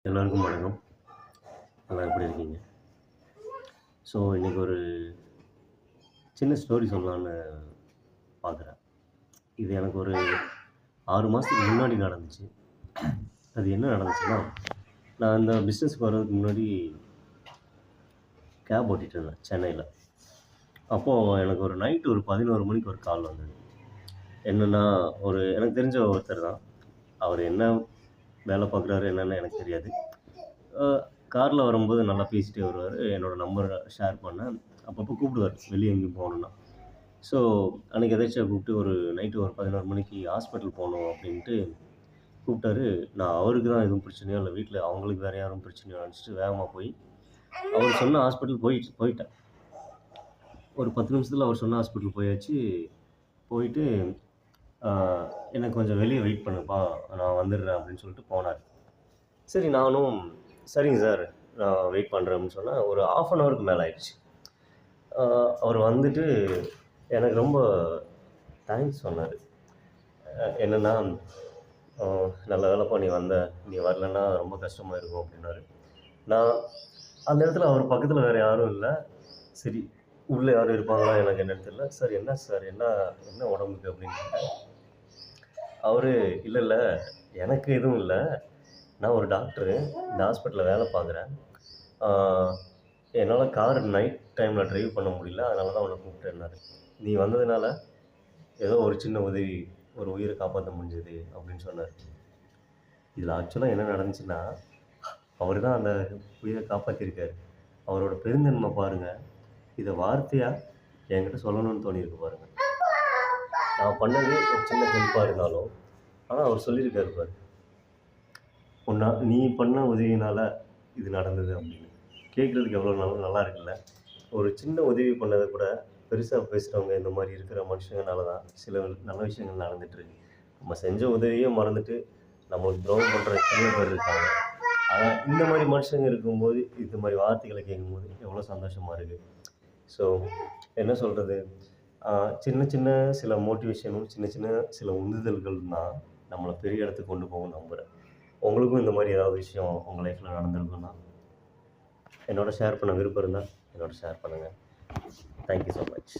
எல்லோருக்கும் வணக்கம். எல்லாம் எப்படி இருக்கீங்க? ஸோ இன்றைக்கி ஒரு சின்ன ஸ்டோரி சொல்லலான்னு பார்க்குறேன். இது எனக்கு ஒரு 6 மாதத்துக்கு முன்னாடி நடந்துச்சு. அது என்ன நடந்துச்சுன்னா, நான் இந்த பிஸ்னஸ்க்கு வர்றதுக்கு முன்னாடி கேப் ஓட்டிகிட்டு இருந்தேன் சென்னையில். அப்போது எனக்கு ஒரு நைட்டு ஒரு 11 மணிக்கு ஒரு கால் வந்தது. என்னென்னா, எனக்கு தெரிஞ்ச ஒருத்தர் தான். அவர் என்ன வேலை பார்க்குறாரு என்னென்னு எனக்கு தெரியாது. காரில் வரும்போது நல்லா பேசிகிட்டே வருவார். என்னோடய நம்பரை ஷேர் பண்ணேன். அப்பப்போ கூப்பிடுவார் வெளியே எங்கேயும் போகணுன்னா. ஸோ அன்றைக்கி எதாச்சியா கூப்பிட்டு ஒரு நைட்டு ஒரு 11 மணிக்கு ஹாஸ்பிட்டல் போகணும் அப்படின்ட்டு கூப்பிட்டாரு. நான் அவருக்கு தான் எதுவும் பிரச்சனையோ இல்லை வீட்டில் அவங்களுக்கு வேறு யாரும் பிரச்சனையோ நினச்சிட்டு வேகமாக போய் அவர் சொன்ன ஹாஸ்பிட்டல் போயிட்டேன். ஒரு 10 நிமிஷத்தில் அவர் சொன்ன ஹாஸ்பிட்டல் போயாச்சு. போயிட்டு எனக்கு கொஞ்சம் வெளியே வெயிட் பண்ணுப்பா, நான் வந்துடுறேன் அப்படின்னு சொல்லிட்டு போனார். சரி நானும் சரிங்க சார் நான் வெயிட் பண்ணுறேன் அப்படின்னு சொன்னேன். ஒரு 1/2 அன் ஹவருக்கு மேலே ஆயிடுச்சு. அவர் வந்துட்டு எனக்கு ரொம்ப தேங்க்ஸ் சொன்னார். என்னென்னா, நல்ல வேலைப்பா நீ வந்த, நீ வரலன்னா ரொம்ப கஷ்டமாக இருக்கும் அப்படின்னாரு. நான் அந்த இடத்துல அவர் பக்கத்தில் வேறு யாரும் இல்லை. சரி உள்ளே யாரும் இருப்பாங்களா எனக்கு என்னன்னு தெரியல. சார் என்ன உடம்புக்கு அப்படின்னு கேட்டேன். அவர் இல்லை எனக்கு எதுவும் இல்லை, நான் ஒரு டாக்டரு, இந்த ஹாஸ்பிட்டலில் வேலை பார்க்குறேன். என்னால் கார் நைட் டைமில் ட்ரைவ் பண்ண முடியல, அதனால தான் உன்னை கூப்பிட்டேன்னாரு. நீ வந்ததுனால ஏதோ ஒரு சின்ன உதவி, ஒரு உயிரை காப்பாற்ற முடிஞ்சது அப்படின்னு சொன்னார். இதில் ஆக்சுவலாக என்ன நடந்துச்சுன்னா, அவர் தான் அந்த உயிரை காப்பாற்றிருக்காரு. அவரோட பெருந்தன்மை பாருங்கள். இதை வார்த்தையாக என்கிட்ட சொல்லணும்னு தோணியிருக்கு பாருங்கள். நான் பண்ணது ஒரு சின்ன ஹெல்ப்பாக இருந்தாலும், ஆனால் அவர் சொல்லியிருக்காரு பாரு, நீ பண்ண உதவினால் இது நடந்தது அப்படின்னு. கேட்குறதுக்கு எவ்வளோ நல்லா இருக்குல்ல. ஒரு சின்ன உதவி பண்ணதை கூட பெருசாக பேசுகிறவங்க இந்த மாதிரி இருக்கிற மனுஷங்கனால தான் சில நல்ல விஷயங்கள் நடந்துகிட்ருக்கு. நம்ம செஞ்ச உதவியே மறந்துட்டு நம்மளுக்கு துரோகம் பண்ணுற எத்தனையோ பேர் இருக்காங்க. ஆனால் இந்த மாதிரி மனுஷங்க இருக்கும்போது இந்த மாதிரி வார்த்தைகளை கேட்கும்போது எவ்வளோ சந்தோஷமாக இருக்குது. ஸோ என்ன சொல்கிறது, சின்ன சின்ன சில மோட்டிவேஷனும் சின்ன சில உந்துதல்கள் தான் நம்மளை பெரிய இடத்துக்கு கொண்டு போகும் நம்புகிறேன். உங்களுக்கும் இந்த மாதிரி ஏதாவது விஷயம் உங்கள் லைஃப்பில் நடந்திருக்குன்னா என்னோட ஷேர் பண்ண விருப்பம் இருந்தால் என்னோட ஷேர் பண்ணுங்கள். Thank you so much.